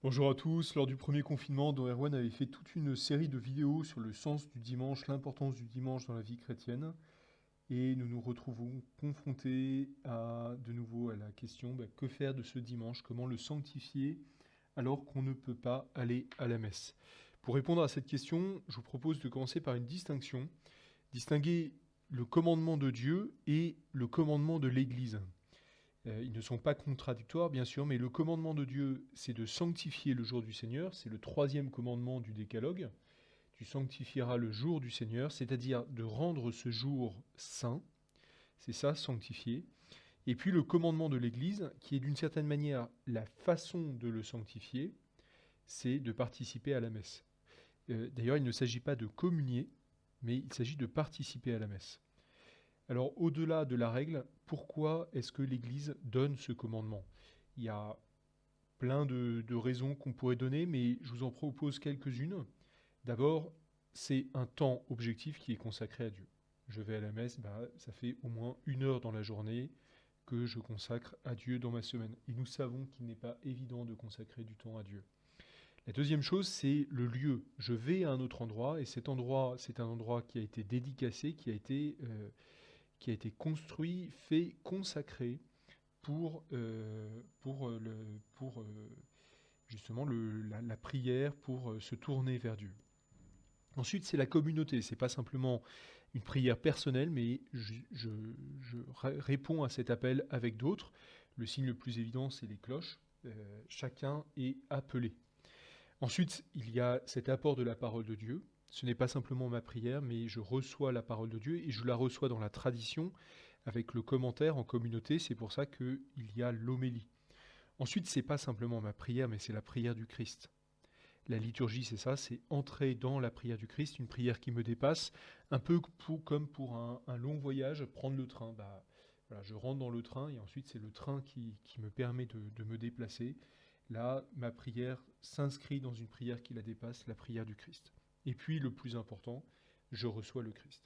Bonjour à tous. Lors du premier confinement, Don Erwan avait fait toute une série de vidéos sur le sens du dimanche, l'importance du dimanche dans la vie chrétienne. Et nous nous retrouvons confrontés de nouveau à la question que faire de ce dimanche, comment le sanctifier alors qu'on ne peut pas aller à la messe. Pour répondre à cette question, je vous propose de commencer par une distinction, distinguer le commandement de Dieu et le commandement de l'Église. Ils ne sont pas contradictoires, bien sûr, mais le commandement de Dieu, c'est de sanctifier le jour du Seigneur. C'est le troisième commandement du Décalogue. Tu sanctifieras le jour du Seigneur, c'est-à-dire de rendre ce jour saint. C'est ça, sanctifier. Et puis le commandement de l'Église, qui est d'une certaine manière la façon de le sanctifier, c'est de participer à la messe. D'ailleurs, il ne s'agit pas de communier, mais il s'agit de participer à la messe. Alors, au-delà de la règle, pourquoi est-ce que l'Église donne ce commandement? Il y a plein de raisons qu'on pourrait donner, mais je vous en propose quelques-unes. D'abord, c'est un temps objectif qui est consacré à Dieu. Je vais à la messe, ça fait au moins 1 heure dans la journée que je consacre à Dieu dans ma semaine. Et nous savons qu'il n'est pas évident de consacrer du temps à Dieu. La deuxième chose, c'est le lieu. Je vais à un autre endroit, et cet endroit, c'est un endroit qui a été dédicacé, qui a été construit, fait, consacré pour justement la prière, pour se tourner vers Dieu. Ensuite, c'est la communauté. C'est pas simplement une prière personnelle, mais réponds à cet appel avec d'autres. Le signe le plus évident, c'est les cloches. Chacun est appelé. Ensuite, il y a cet apport de la parole de Dieu. Ce n'est pas simplement ma prière, mais je reçois la parole de Dieu et je la reçois dans la tradition avec le commentaire en communauté. C'est pour ça qu'il y a l'homélie. Ensuite, c'est pas simplement ma prière, mais c'est la prière du Christ. La liturgie, c'est ça, c'est entrer dans la prière du Christ, une prière qui me dépasse, un peu comme pour un long voyage, prendre le train. Voilà, je rentre dans le train et ensuite c'est le train qui me permet de me déplacer. Là, ma prière s'inscrit dans une prière qui la dépasse, la prière du Christ. Et puis, le plus important, je reçois le Christ.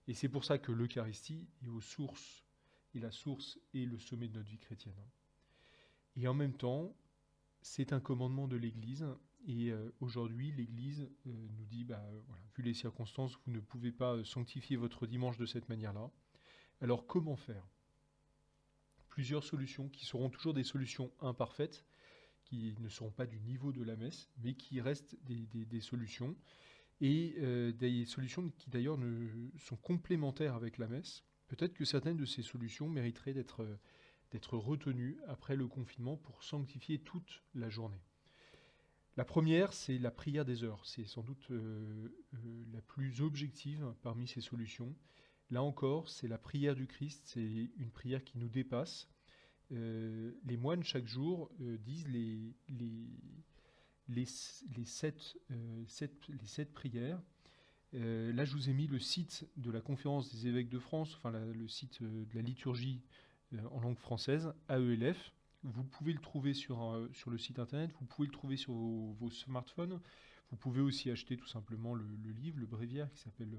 Et c'est pour ça que l'Eucharistie est aux sources, et la source est le sommet de notre vie chrétienne. Et en même temps, c'est un commandement de l'Église, et aujourd'hui, l'Église nous dit, voilà, vu les circonstances, vous ne pouvez pas sanctifier votre dimanche de cette manière-là. Alors comment faire? Plusieurs solutions qui seront toujours des solutions imparfaites, qui ne seront pas du niveau de la messe, mais qui restent des solutions, et des solutions qui d'ailleurs sont complémentaires avec la messe. Peut-être que certaines de ces solutions mériteraient d'être retenues après le confinement pour sanctifier toute la journée. La première, c'est la prière des heures. C'est sans doute la plus objective parmi ces solutions. Là encore, c'est la prière du Christ, c'est une prière qui nous dépasse. Les moines, chaque jour, disent les sept prières. Là, je vous ai mis le site de la Conférence des évêques de France, enfin le site de la liturgie en langue française, AELF. Vous pouvez le trouver sur le site internet, vous pouvez le trouver sur vos smartphones. Vous pouvez aussi acheter tout simplement le livre, le bréviaire qui s'appelle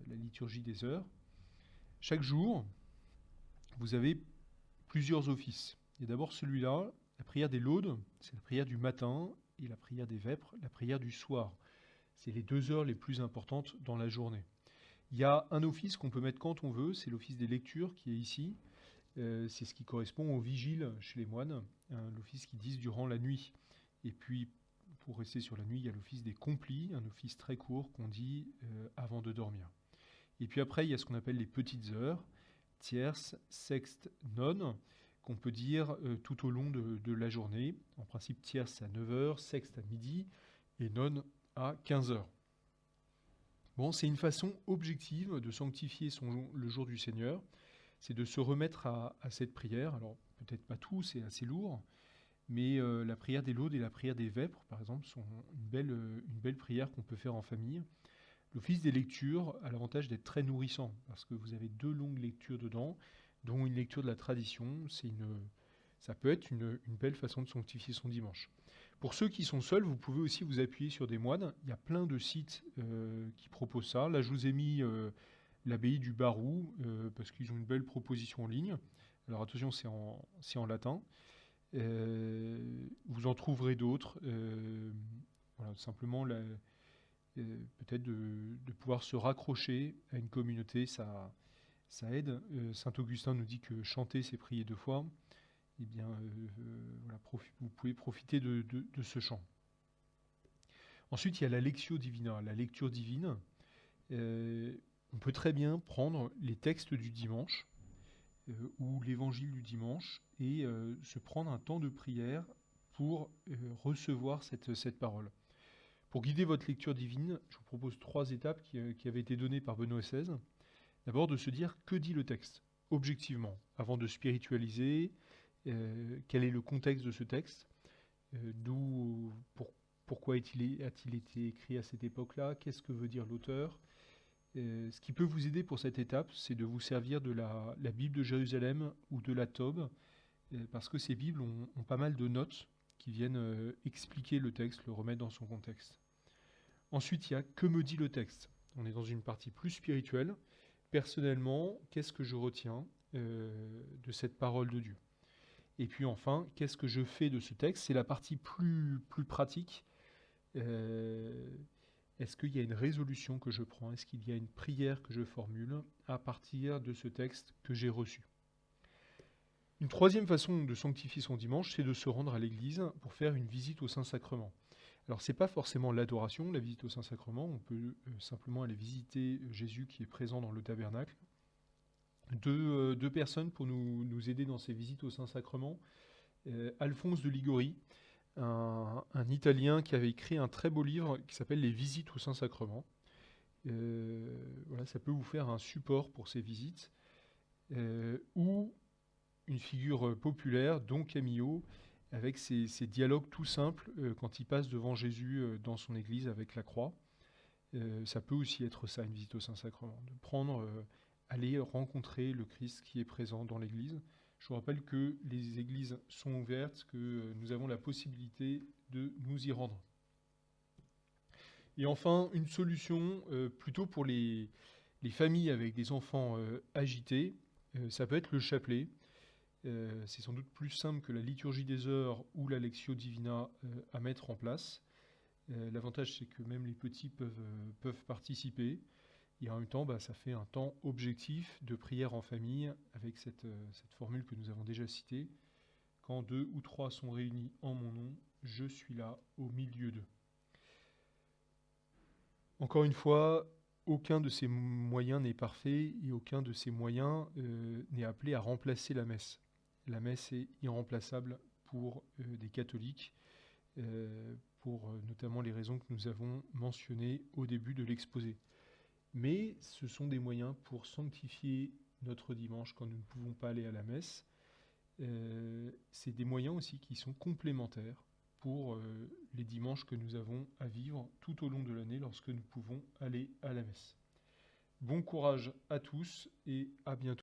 La liturgie des heures. Chaque jour, vous avez plusieurs offices. Et d'abord celui-là, la prière des laudes, c'est la prière du matin, et la prière des vêpres, la prière du soir. C'est les 2 heures les plus importantes dans la journée. Il y a un office qu'on peut mettre quand on veut, c'est l'office des lectures qui est ici. C'est ce qui correspond au vigile chez les moines, l'office qu'ils disent durant la nuit. Et puis, pour rester sur la nuit, il y a l'office des complis, un office très court qu'on dit avant de dormir. Et puis après, il y a ce qu'on appelle les petites heures, tierce, sexte, none, qu'on peut dire tout au long de la journée. En principe, tierce à 9 heures, sexte à midi et none à 15 heures. Bon, c'est une façon objective de sanctifier le jour du Seigneur, c'est de se remettre à cette prière. Alors, peut-être pas tout, c'est assez lourd, mais la prière des laudes et la prière des vêpres, par exemple, sont une belle prière qu'on peut faire en famille. L'office des lectures a l'avantage d'être très nourrissant, parce que vous avez 2 longues lectures dedans, dont une lecture de la tradition. Ça peut être une belle façon de sanctifier son dimanche. Pour ceux qui sont seuls, vous pouvez aussi vous appuyer sur des moines. Il y a plein de sites qui proposent ça. Là, je vous ai mis l'abbaye du Barou, parce qu'ils ont une belle proposition en ligne. Alors attention, c'est en latin. Vous en trouverez d'autres. Voilà, simplement, peut-être de pouvoir se raccrocher à une communauté, ça aide. Saint Augustin nous dit que chanter, c'est prier deux fois. Eh bien, voilà, vous pouvez profiter de ce chant. Ensuite, il y a la Lectio Divina, la lecture divine. On peut très bien prendre les textes du dimanche ou l'évangile du dimanche et se prendre un temps de prière pour recevoir cette parole. Pour guider votre lecture divine, je vous propose 3 étapes qui avaient été données par Benoît XVI. D'abord, de se dire que dit le texte, objectivement, avant de spiritualiser. Quel est le contexte de ce texte, pourquoi a-t-il été écrit à cette époque-là, qu'est-ce que veut dire l'auteur. Ce qui peut vous aider pour cette étape, c'est de vous servir de la Bible de Jérusalem ou de la Tobe, parce que ces Bibles ont pas mal de notes qui viennent expliquer le texte, le remettre dans son contexte. Ensuite, il y a « Que me dit le texte ?» On est dans une partie plus spirituelle. Personnellement, qu'est-ce que je retiens de cette parole de Dieu ? Et puis enfin, qu'est-ce que je fais de ce texte ? C'est la partie plus pratique. Est-ce qu'il y a une résolution que je prends ? Est-ce qu'il y a une prière que je formule à partir de ce texte que j'ai reçu ? Une troisième façon de sanctifier son dimanche, c'est de se rendre à l'église pour faire une visite au Saint-Sacrement. Alors, ce n'est pas forcément l'adoration, la visite au Saint-Sacrement. On peut simplement aller visiter Jésus qui est présent dans le tabernacle. Deux personnes pour nous aider dans ces visites au Saint-Sacrement. Alphonse de Liguori, un Italien qui avait écrit un très beau livre qui s'appelle « Les visites au Saint-Sacrement ». Voilà, ça peut vous faire un support pour ces visites. Ou une figure populaire, Don Camillo, avec ses dialogues tout simples quand il passe devant Jésus dans son église avec la croix. Ça peut aussi être ça, une visite au Saint-Sacrement, de prendre, aller rencontrer le Christ qui est présent dans l'église. Je vous rappelle que les églises sont ouvertes, que nous avons la possibilité de nous y rendre. Et enfin, une solution plutôt pour les familles avec des enfants agités, ça peut être le chapelet. C'est sans doute plus simple que la liturgie des heures ou la Lectio Divina à mettre en place. L'avantage, c'est que même les petits peuvent participer. Et en même temps, ça fait un temps objectif de prière en famille avec cette formule que nous avons déjà citée. Quand 2 ou 3 sont réunis en mon nom, je suis là au milieu d'eux. Encore une fois, aucun de ces moyens n'est parfait et aucun de ces moyens n'est appelé à remplacer la messe. La messe est irremplaçable pour des catholiques, pour notamment les raisons que nous avons mentionnées au début de l'exposé. Mais ce sont des moyens pour sanctifier notre dimanche quand nous ne pouvons pas aller à la messe. C'est des moyens aussi qui sont complémentaires pour les dimanches que nous avons à vivre tout au long de l'année lorsque nous pouvons aller à la messe. Bon courage à tous et à bientôt.